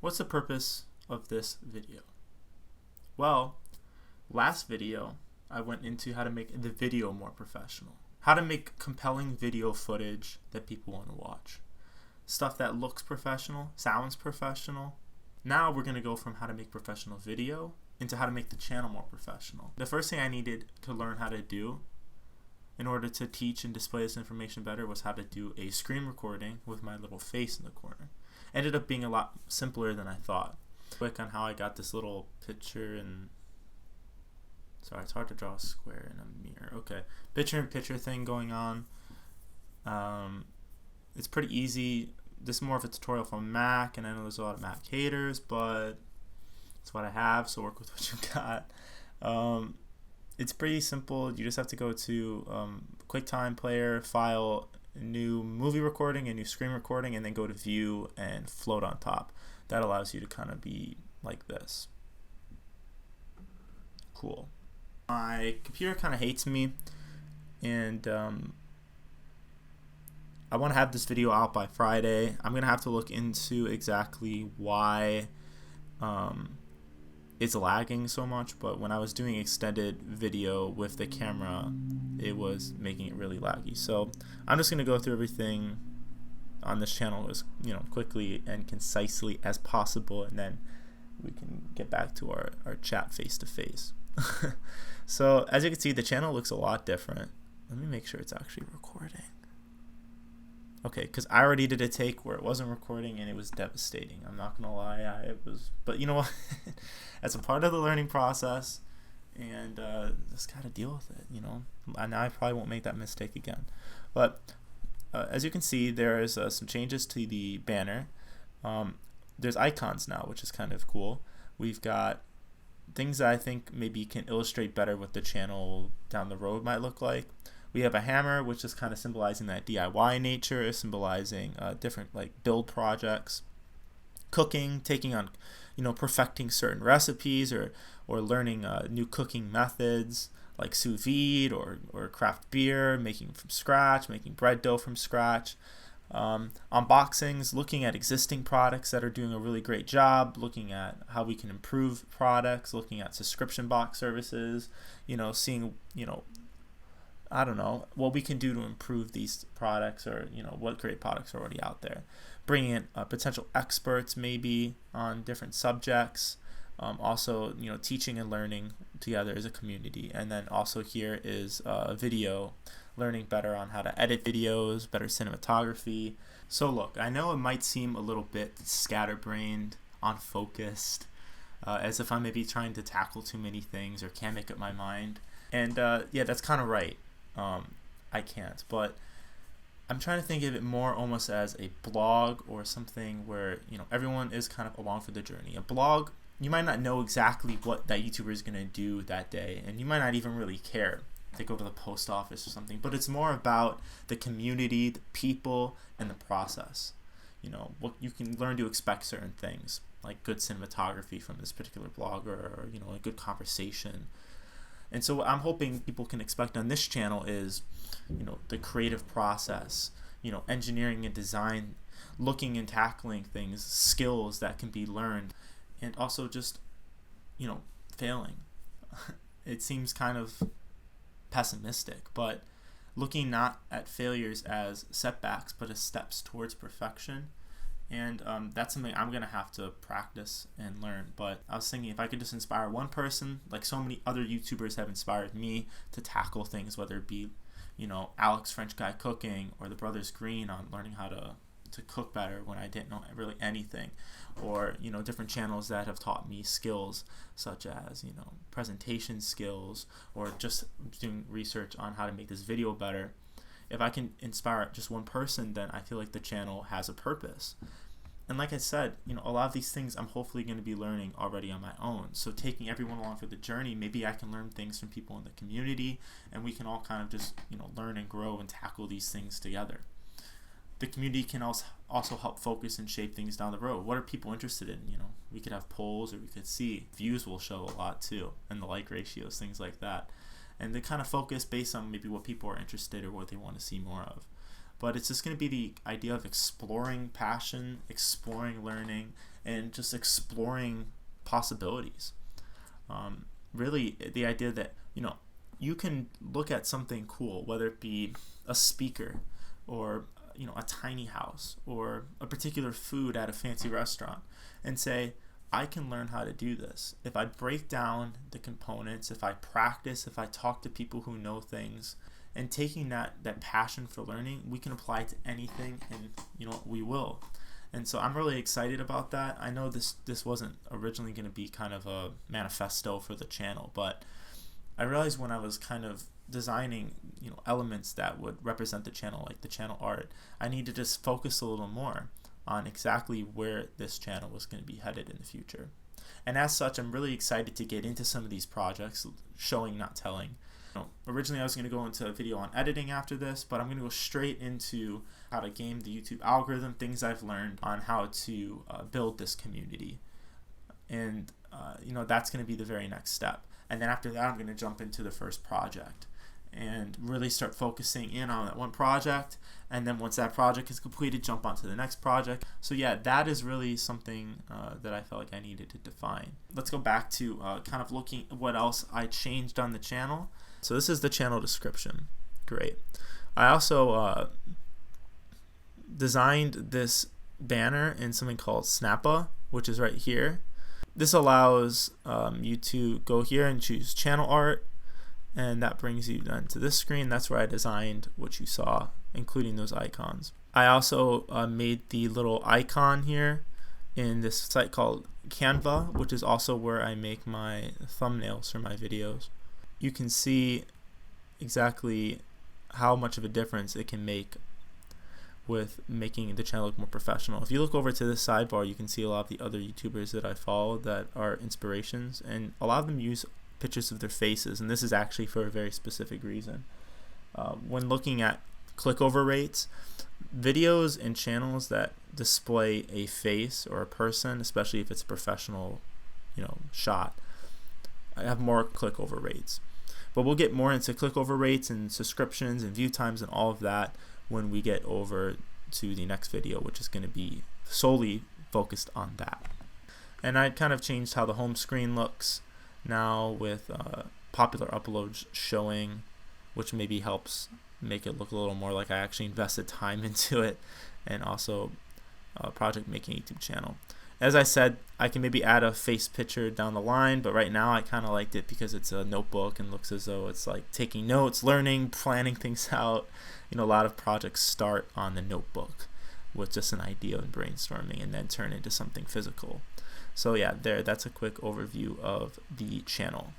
What's the purpose of this video? Well, last video I went into how to make the video more professional. How to make compelling video footage that people want to watch. Stuff that looks professional, sounds professional. Now we're going to go from how to make professional video into how to make the channel more professional. The first thing I needed to learn how to do in order to teach and display this information better was how to do a screen recording with my little face in the corner. Ended up being a lot simpler than I thought. Quick on how I got this little picture and sorry, it's hard to draw a square in a mirror. Okay, picture-in-picture thing going on. It's pretty easy. This is more of a tutorial from Mac, and I know there's a lot of Mac haters, but it's what I have, so work with what you got. It's pretty simple. You just have to go to QuickTime Player, File, New Movie Recording, and New Screen Recording, and then go to View and Float on top. That allows you to kind of be like this. Cool. My computer kind of hates me, and I want to have this video out by Friday. I'm going to have to look into exactly why it's lagging so much, but when I was doing extended video with the camera, it was making it really laggy. So I'm just going to go through everything on this channel as quickly and concisely as possible, and then we can get back to our chat face to face. So as you can see, the channel looks a lot different. Let me make sure it's actually recording. Okay, because I already did a take where it wasn't recording and it was devastating. I'm not gonna lie, it was. But you know what? That's a part of the learning process, and just gotta deal with it. And now I probably won't make that mistake again. But as you can see, there is some changes to the banner. There's icons now, which is kind of cool. We've got things that I think maybe can illustrate better what the channel down the road might look like. We have a hammer, which is kind of symbolizing that DIY nature, symbolizing different build projects, cooking, taking on, perfecting certain recipes or learning new cooking methods like sous vide or craft beer, making from scratch, making bread dough from scratch. Unboxings, looking at existing products that are doing a really great job, looking at how we can improve products, looking at subscription box services, seeing, I don't know, what we can do to improve these products, or what great products are already out there. Bringing in potential experts maybe on different subjects. Also, teaching and learning together as a community. And then also here is video, learning better on how to edit videos, better cinematography. So look, I know it might seem a little bit scatterbrained, unfocused, as if I'm maybe trying to tackle too many things or can't make up my mind. And yeah, that's kind of right. I can't, but I'm trying to think of it more almost as a blog or something where everyone is kind of along for the journey. A blog, you might not know exactly what that YouTuber is going to do that day, and you might not even really care. They go to the post office or something, but it's more about the community, the people, and the process. What you can learn to expect certain things, like good cinematography from this particular blogger, or a good conversation. And so what I'm hoping people can expect on this channel is, the creative process, engineering and design, looking and tackling things, skills that can be learned, and also just, failing. It seems kind of pessimistic, but looking not at failures as setbacks, but as steps towards perfection. And that's something I'm going to have to practice and learn. But I was thinking if I could just inspire one person, like so many other YouTubers have inspired me to tackle things, whether it be, Alex French Guy Cooking, or the Brothers Green on learning how to cook better when I didn't know really anything, or, different channels that have taught me skills such as, presentation skills, or just doing research on how to make this video better. If I can inspire just one person, then I feel like the channel has a purpose. And like I said, a lot of these things I'm hopefully going to be learning already on my own. So taking everyone along for the journey, maybe I can learn things from people in the community, and we can all kind of just, learn and grow and tackle these things together. The community can also help focus and shape things down the road. What are people interested in? We could have polls, or we could see views will show a lot too, and the like ratios, things like that. And they kind of focus based on maybe what people are interested or what they want to see more of. But it's just going to be the idea of exploring passion, exploring learning, and just exploring possibilities. Really, the idea that, you know, you can look at something cool, whether it be a speaker or, you know, a tiny house or a particular food at a fancy restaurant, and say, I can learn how to do this. If I break down the components, if I practice, if I talk to people who know things, and taking that passion for learning, we can apply it to anything, and, you know, we will. And so I'm really excited about that. I know this wasn't originally going to be kind of a manifesto for the channel, but I realized when I was kind of designing, you know, elements that would represent the channel, like the channel art, I need to just focus a little more on exactly where this channel was going to be headed in the future. And as such, I'm really excited to get into some of these projects, showing, not telling. Originally I was going to go into a video on editing after this, but I'm going to go straight into how to game the YouTube algorithm, things I've learned on how to build this community. And you know, that's going to be the very next step. And then after that, I'm going to jump into the first project and really start focusing in on that one project. And then once that project is completed, jump onto the next project. So yeah, that is really something that I felt like I needed to define. Let's go back to kind of looking at what else I changed on the channel. So this is the channel description. Great. I also designed this banner in something called Snappa, which is right here. This allows you to go here and choose channel art, and that brings you then to this screen. That's where I designed what you saw, including those icons. I also made the little icon here in this site called Canva, which is also where I make my thumbnails for my videos. You can see exactly how much of a difference it can make with making the channel look more professional. If you look over to this sidebar, you can see a lot of the other YouTubers that I follow that are inspirations, and a lot of them use pictures of their faces, and this is actually for a very specific reason. When looking at click-over rates, videos and channels that display a face or a person, especially if it's a professional, you know, shot, have more click-over rates. But we'll get more into click-over rates and subscriptions and view times and all of that when we get over to the next video, which is going to be solely focused on that. And I kind of changed how the home screen looks now with popular uploads showing, which maybe helps make it look a little more like I actually invested time into it, and also project making a YouTube channel. As I said, I can maybe add a face picture down the line, but right now I kind of liked it because it's a notebook and looks as though it's like taking notes, learning, planning things out. You know, a lot of projects start on the notebook with just an idea and brainstorming and then turn into something physical. So yeah, that's a quick overview of the channel.